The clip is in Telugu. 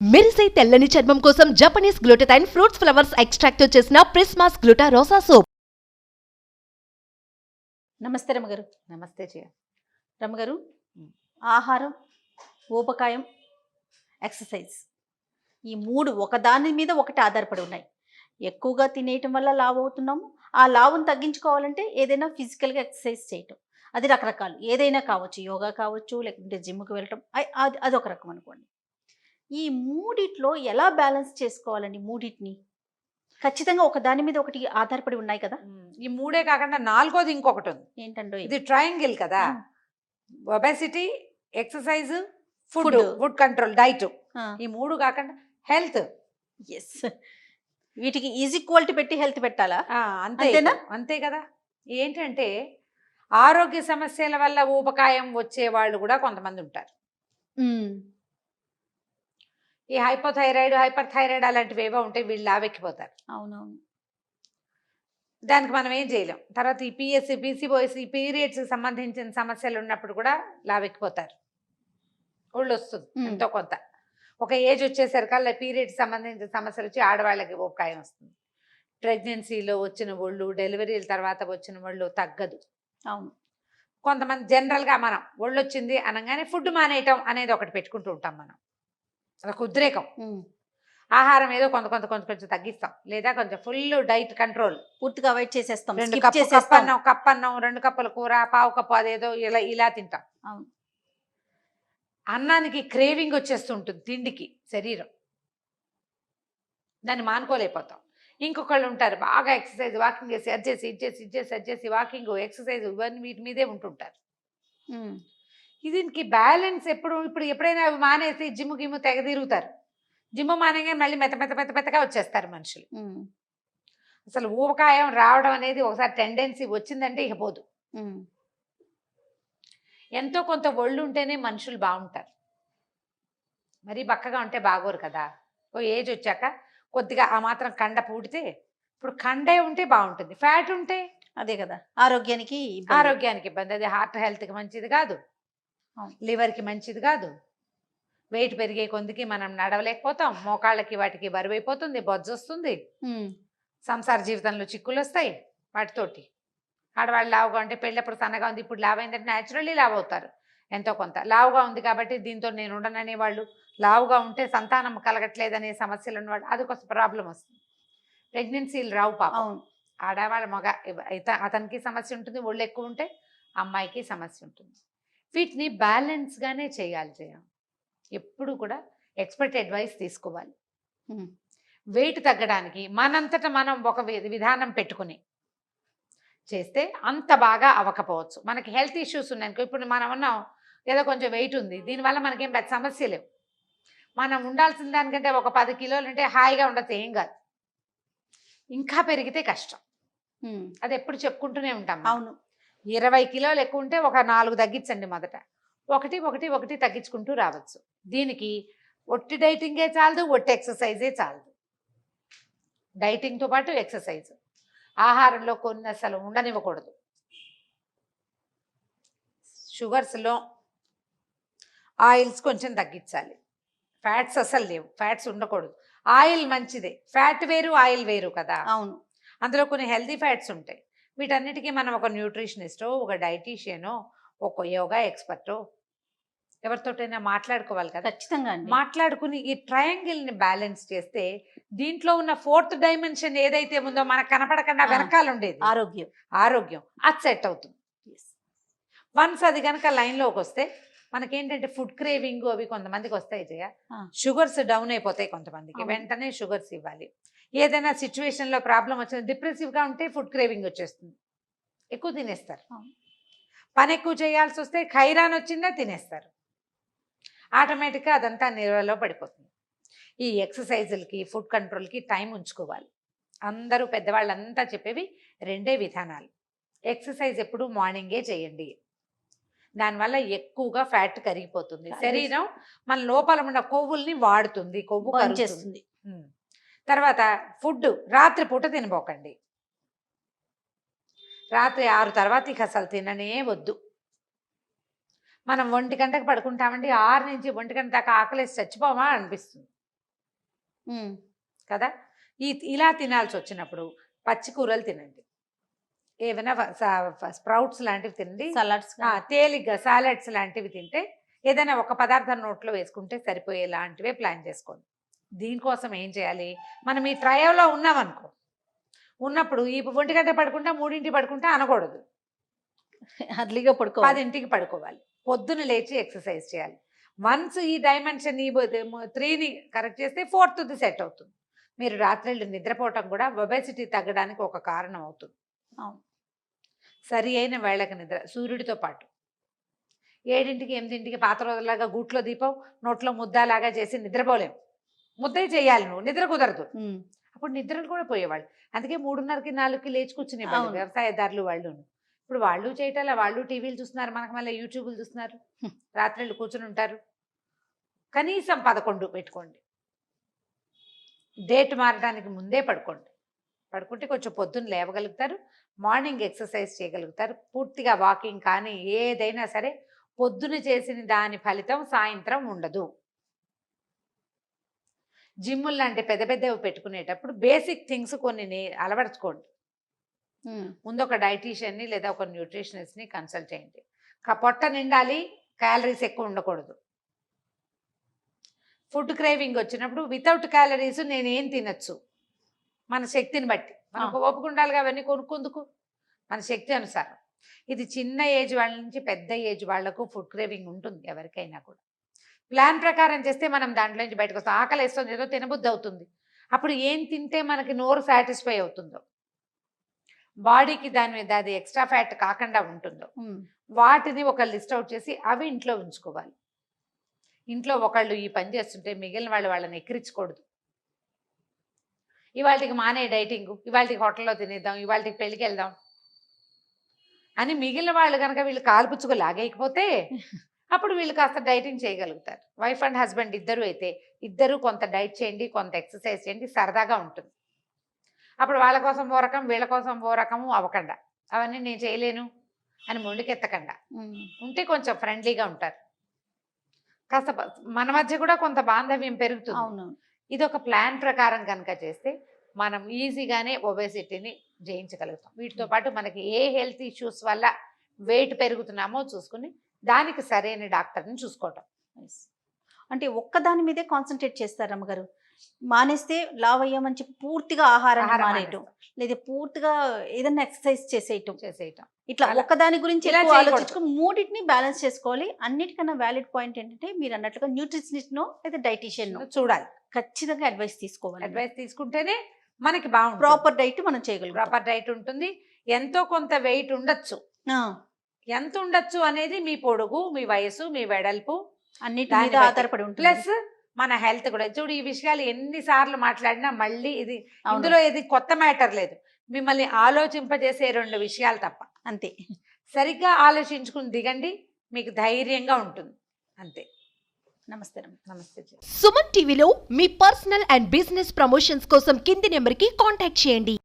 మెరిసే తెల్లని చర్మం కోసం Japanese glutathione fruits flowers extract తో చేసిన ప్రిస్మాస్ గ్లూటా రోసా సోప్. నమస్తే రమగారు. నమస్తే జయ. రమగారు, ఆహారం, ఊబకాయం, ఎక్సర్సైజ్, ఈ మూడు ఒకదాని మీద ఒకటి ఆధారపడి ఉన్నాయి. ఎక్కువగా తినేయటం వల్ల లావు అవుతున్నాము. ఆ లావును తగ్గించుకోవాలంటే ఏదైనా ఫిజికల్గా ఎక్సర్సైజ్ చేయటం, అది రకరకాలు ఏదైనా కావచ్చు, యోగా కావచ్చు, లేకుంటే జిమ్కి వెళ్ళటం, అది ఒక రకం అనుకోండి. ఈ మూడిట్లో ఎలా బ్యాలెన్స్ చేసుకోవాలండి? మూడింటిని ఖచ్చితంగా ఒక దాని మీద ఒకటి ఆధారపడి ఉన్నాయి కదా. ఈ మూడే కాకుండా నాలుగోది ఇంకొకటి ఉంది. ఏంటంటే ఇది ట్రయాంగిల్ కదా. Obesity, exercise, food, food control, diet. ఈ మూడు కాకుండా హెల్త్. ఎస్, వీటికి ఈక్వాలిటీ పెట్టి హెల్త్ పెట్టాలా? అంతేనా? అంతే కదా. ఏంటంటే ఆరోగ్య సమస్యల వల్ల ఊబకాయం వచ్చే వాళ్ళు కూడా కొంతమంది ఉంటారు. ఈ హైపోథైరాయిడ్, హైపర్ థైరాయిడ్ అలాంటివి ఏవో ఉంటాయి, వీళ్ళు లావెక్కిపోతారు. అవునవును. దానికి మనం ఏం చేయలేం. తర్వాత ఈ పిఎస్సి, పీసీఓఎస్, ఈ పీరియడ్స్కి సంబంధించిన సమస్యలు ఉన్నప్పుడు కూడా లావెక్కిపోతారు. ఒళ్ళు వస్తుంది ఎంతో కొంత. ఒక ఏజ్ వచ్చేసరికల్లా పీరియడ్స్ సంబంధించిన సమస్యలు వచ్చి ఆడవాళ్ళకి ఊబకాయం వస్తుంది. ప్రెగ్నెన్సీలో వచ్చిన ఒళ్ళు, డెలివరీల తర్వాత వచ్చిన ఒళ్ళు తగ్గదు. అవును. కొంతమంది జనరల్గా మనం ఒళ్ళు వచ్చింది అనగానే ఫుడ్ మానేయటం అనేది ఒకటి పెట్టుకుంటూ ఉంటాం మనం. అదొక ఉద్రేకం. ఆహారం ఏదో కొంచెం తగ్గిస్తాం, లేదా కొంచెం ఫుల్ డైట్ కంట్రోల్, పూర్తిగా అవాయిడ్ చేసేస్తాం. 2 కప్పు అన్నం, 2 కప్పుల కూర, పావు కప్పు అదేదో ఇలా తింటాం. అవును. అన్నానికి క్రేవింగ్ వచ్చేస్తుంటుంది, తిండికి శరీరం, దాన్ని మానుకోలేకపోతాం. ఇంకొకళ్ళు ఉంటారు బాగా ఎక్సర్సైజ్, వాకింగ్ చేసి అది చేసి వాకింగ్, ఎక్సర్సైజ్ ఇవన్నీ వీటి మీదే ఉంటుంటారు. దీనికి బ్యాలెన్స్ ఇప్పుడు ఎప్పుడైనా అవి మానేసి జిమ్ గిమ్ము తెగ తిరుగుతారు. జిమ్ మానేగా మళ్ళీ మెత్తగా వచ్చేస్తారు మనుషులు. అసలు ఊబకాయం రావడం అనేది ఒకసారి టెండెన్సీ వచ్చిందంటే ఇక పోదు. ఎంతో కొంత ఒళ్ళు ఉంటేనే మనుషులు బాగుంటారు. మరీ బక్కగా ఉంటే బాగోరు కదా. ఓ ఏజ్ వచ్చాక కొద్దిగా ఆ మాత్రం కండ పూడితే, ఇప్పుడు కండే ఉంటే బాగుంటుంది, ఫ్యాట్ ఉంటే అదే కదా ఆరోగ్యానికి ఇబ్బంది. అది హార్ట్ హెల్త్కి మంచిది కాదు, లివర్కి మంచిది కాదు. వెయిట్ పెరిగే కొందికి మనం నడవలేకపోతాం, మోకాళ్ళకి వాటికి బరువైపోతుంది, బొజ్జు వస్తుంది, సంసార జీవితంలో చిక్కులు వస్తాయి వాటితోటి. ఆడవాళ్ళు లావుగా ఉంటే పెళ్ళప్పుడు సన్నగా ఉంది, ఇప్పుడు లావు అయిందంటే న్యాచురల్లీ లావు అవుతారు. ఎంతో కొంత లావుగా ఉంది కాబట్టి దీంతో నేను ఉండననే వాళ్ళు, లావుగా ఉంటే సంతానం కలగట్లేదనే సమస్యలు ఉన్నవాళ్ళు, అది కొంచెం ప్రాబ్లం వస్తుంది. ప్రెగ్నెన్సీలు రావు పాపం. ఆడవాళ్ళ మగ అతనికి సమస్య ఉంటుంది, ఒళ్ళు ఎక్కువ ఉంటే అమ్మాయికి సమస్య ఉంటుంది. వీటిని బ్యాలెన్స్గానే చేయాలి జయ. ఎప్పుడు కూడా ఎక్స్పర్ట్ అడ్వైస్ తీసుకోవాలి. వెయిట్ తగ్గడానికి మనంతటా మనం ఒక విధానం పెట్టుకుని చేస్తే అంత బాగా అవ్వకపోవచ్చు. మనకి హెల్త్ ఇష్యూస్ ఉన్నాయనుకో, ఇప్పుడు మనం ఉన్నాం ఏదో కొంచెం వెయిట్ ఉంది, దీనివల్ల మనకేం పెద్ద సమస్య లేవు. మనం ఉండాల్సిన దానికంటే ఒక 10 కిలోలు అంటే హాయిగా ఉండదు, ఏం కాదు. ఇంకా పెరిగితే కష్టం. అది ఎప్పుడు చెప్పుకుంటూనే ఉంటాం. అవును. 20 కిలోలు ఎక్కువ ఉంటే ఒక 4 తగ్గించండి మొదట. ఒకటి తగ్గించుకుంటూ రావచ్చు. దీనికి ఒట్టి డైటింగే చాలదు, ఒట్టి ఎక్సర్సైజే చాలదు. డైటింగ్తో పాటు ఎక్సర్సైజ్. ఆహారంలో కొన్ని అసలు ఉండనివ్వకూడదు. షుగర్స్లో ఆయిల్స్ కొంచెం తగ్గించాలి. ఫ్యాట్స్ అసలు లేవు, ఫ్యాట్స్ ఉండకూడదు. ఆయిల్ మంచిదే, ఫ్యాట్ వేరు ఆయిల్ వేరు కదా. అవును. అందులో కొన్ని హెల్తీ ఫ్యాట్స్ ఉంటాయి. వీటన్నిటికీ మనం ఒక న్యూట్రిషనిస్టో, ఒక డైటీషియనో, ఒక యోగా ఎక్స్పర్టో ఎవరితోటైనా మాట్లాడుకోవాలి కదా. ఖచ్చితంగా మాట్లాడుకుని ఈ ట్రయాంగిల్ని బ్యాలెన్స్ చేస్తే దీంట్లో ఉన్న 4th డైమెన్షన్ ఏదైతే ఉందో మనకు కనపడకుండా వెనకాల ఉండేది ఆరోగ్యం అది సెట్ అవుతుంది. వన్స్ అది కనుక లైన్లోకి వస్తే మనకేంటంటే ఫుడ్ క్రేవింగ్ అవి కొంతమందికి వస్తాయి జయ. షుగర్స్ డౌన్ అయిపోతాయి కొంతమందికి, వెంటనే షుగర్స్ ఇవ్వాలి. ఏదైనా సిచ్యువేషన్లో ప్రాబ్లం వచ్చింది, డిప్రెసివ్గా ఉంటే ఫుడ్ క్రేవింగ్ వచ్చేస్తుంది, ఎక్కువ తినేస్తారు. పని ఎక్కువ చేయాల్సి వస్తే ఖైరాన్ వచ్చిందా తినేస్తారు, ఆటోమేటిక్గా అదంతా నిల్వలో పడిపోతుంది. ఈ ఎక్సర్సైజులకి, ఫుడ్ కంట్రోల్కి టైం ఉంచుకోవాలి. అందరూ పెద్దవాళ్ళంతా చెప్పేవి 2 విధానాలు. ఎక్సర్సైజ్ ఎప్పుడు మార్నింగే చేయండి, దానివల్ల ఎక్కువగా ఫ్యాట్ కరిగిపోతుంది, శరీరం మన లోపల ఉన్న కొవ్వుల్ని వాడుతుంది, కొవ్వు కరిగిస్తుంది. తర్వాత ఫుడ్ రాత్రిపూట తినబోకండి. రాత్రి 6 తర్వాత ఇక అసలు తిననే వద్దు. మనం 1 గంటకు పడుకుంటామండి, 6 నుంచి 1 గంట దాకా ఆకలేసి చచ్చిపోమా అనిపిస్తుంది. కదా. ఇలా తినాల్సి వచ్చినప్పుడు పచ్చి కూరలు తినండి, ఏమైనా స్ప్రౌట్స్ లాంటివి తినండి, సలాడ్స్ తేలిగ్గా సాలడ్స్ లాంటివి తింటే ఏదైనా ఒక పదార్థం నోట్లో వేసుకుంటే సరిపోయేలాంటివే ప్లాన్ చేసుకోండి. దీనికోసం ఏం చేయాలి, మనం ఈ ట్రయోలో ఉన్నామనుకో, ఉన్నప్పుడు ఈ 1 గంట పడుకుంటా 3ంటికి పడుకుంటా అనకూడదు, అర్లీగా పడుకో 10ంటికి పడుకోవాలి. పొద్దున లేచి ఎక్సర్సైజ్ చేయాలి. వన్స్ ఈ డైమెన్షన్ ఈ 3ని కరెక్ట్ చేస్తే 4th సెట్ అవుతుంది. మీరు రాత్రిళ్ళు నిద్రపోవటం కూడా ఒబెసిటీ తగ్గడానికి ఒక కారణం అవుతుంది. సరి అయిన వేళకి నిద్ర, సూర్యుడితో పాటు 7ంటికి 8ంటికి పాత రోజులాగా గూట్లో దీపం నోట్లో ముద్దలాగా చేసి నిద్రపోలేం. ముద్దే చేయాలి, నువ్వు నిద్ర కుదరదు. అప్పుడు నిద్రలు కూడా పోయేవాళ్ళు. అందుకే 3:30కి 4కి లేచి కూర్చునేవాళ్ళు వ్యవసాయదారులు వాళ్ళు. ఇప్పుడు వాళ్ళు చేయటాల, వాళ్ళు టీవీలు చూస్తున్నారు, మనకు మళ్ళీ యూట్యూబ్లు చూస్తున్నారు, రాత్రిళ్ళు కూర్చుని ఉంటారు. కనీసం 11 పెట్టుకోండి. డేట్ మారడానికి ముందే పడుకుంటే కొంచెం పొద్దున్న లేవగలుగుతారు, మార్నింగ్ ఎక్సర్సైజ్ చేయగలుగుతారు. పూర్తిగా వాకింగ్ కానీ ఏదైనా సరే పొద్దున చేసిన దాని ఫలితం సాయంత్రం ఉండదు. జిమ్ములు లాంటి పెద్ద పెద్దవి పెట్టుకునేటప్పుడు బేసిక్ థింగ్స్ కొన్ని అలవరుచుకోండి. ముందు ఒక డైటీషియన్ని లేదా ఒక న్యూట్రిషనిస్ట్ని కన్సల్ట్ చేయండి. పొట్ట నిండాలి, క్యాలరీస్ ఎక్కువ ఉండకూడదు. ఫుడ్ క్రేవింగ్ వచ్చినప్పుడు వితౌట్ క్యాలరీస్ నేను ఏం తినచ్చు, మన శక్తిని బట్టి మనకు ఓపిక ఉండాలిగా, అవన్నీ కొనుక్కుందుకు మన శక్తి అనుసారం. ఇది చిన్న ఏజ్ వాళ్ళ నుంచి పెద్ద ఏజ్ వాళ్లకు ఫుడ్ క్రేవింగ్ ఉంటుంది ఎవరికైనా కూడా. ప్లాన్ ప్రకారం చేస్తే మనం దాంట్లో నుంచి బయటకు వస్తాం. ఆకలి వేస్తుంది, ఏదో తినబుద్ధి అవుతుంది, అప్పుడు ఏం తింటే మనకి నోరు సాటిస్ఫై అవుతుందో, బాడీకి దాని మీద అది ఎక్స్ట్రా ఫ్యాట్ కాకుండా ఉంటుందో వాటిని ఒక లిస్ట్ అవుట్ చేసి అవి ఇంట్లో ఉంచుకోవాలి. ఇంట్లో ఒకళ్ళు ఈ పని చేస్తుంటే మిగిలిన వాళ్ళని ఎక్కిరించకూడదు. ఇవాళకి మానే డైటింగ్, ఇవాళకి హోటల్లో తినేద్దాం, ఇవాళకి పెళ్ళికి వెళ్దాం అని మిగిలిన వాళ్ళు కనుక వీళ్ళు కాలుపుచ్చుకు లాగేయకపోతే అప్పుడు వీళ్ళు కాస్త డైటింగ్ చేయగలుగుతారు. వైఫ్ అండ్ హస్బెండ్ ఇద్దరు అయితే ఇద్దరు కొంత డైట్ చేయండి, కొంత ఎక్సర్సైజ్ చేయండి, సరదాగా ఉంటుంది. అప్పుడు వాళ్ళ కోసం ఓ రకం, వీళ్ళ కోసం ఓ రకము అవ్వకుండా, అవన్నీ నేను చేయలేను అని మొండికెత్తకుండా ఉంటే కొంచెం ఫ్రెండ్లీగా ఉంటారు. కాస్త మన మధ్య కూడా కొంత బాంధవ్యం పెరుగుతుంది. ఇది ఒక ప్లాన్ ప్రకారం కనుక చేస్తే మనం ఈజీగానే ఒబేసిటీని జయించగలుగుతాం. వీటితో పాటు మనకి ఏ హెల్త్ ఇష్యూస్ వల్ల వెయిట్ పెరుగుతున్నామో చూసుకుని దానికి సరైన డాక్టర్ని చూసుకోవటం. అంటే ఒక్కదాని మీదే కాన్సన్ట్రేట్ చేస్తారు అమ్మగారు. మానేస్తే లావ్ అయ్యామని చెప్పి పూర్తిగా ఆహారం మానేయటం, లేదా పూర్తిగా ఏదైనా ఎక్సర్సైజ్ చేసేయటం, ఇట్లా ఒక్కదాని గురించి ఎక్కువ ఆలోచించుకుని మూడింటిని బ్యాలెన్స్ చేసుకోవాలి. అన్నిటికన్నా వ్యాలిడ్ పాయింట్ ఏంటంటే మీరు అన్నట్లుగా న్యూట్రిషనిస్ట్ నో లేదా డైటీషియన్ నో చూడాలి, ఖచ్చితంగా అడ్వైస్ తీసుకోవాలి. అడ్వైస్ తీసుకుంటేనే మనకి బాగుంటుంది. ప్రాపర్ డైట్ మనం చేయగలం. ప్రాపర్ డైట్ ఉంటుంది. ఎంతో కొంత వెయిట్ ఉండొచ్చు, ఎంత ఉండొచ్చు అనేది మీ పొడుగు, మీ వయసు, మీ వెడల్పు అన్నిటి మీద ఆధారపడి ఉంటుంది. ప్లస్ మన హెల్త్ కూడా. చూడు, ఈ విషయాలు ఎన్నిసార్లు మాట్లాడినా మళ్ళీ ఇందులో ఇది కొత్త మ్యాటర్ లేదు. మిమ్మల్ని ఆలోచింపజేసే 2 విషయాలు తప్ప. అంతే. సరిగ్గా ఆలోచించుకుని దిగండి, మీకు ధైర్యంగా ఉంటుంది. అంతే. నమస్తే. నమస్తే. సుమన్ టీవీలో మీ పర్సనల్ అండ్ బిజినెస్ ప్రమోషన్స్ కోసం కింది నెంబర్కి కాంటాక్ట్ చేయండి.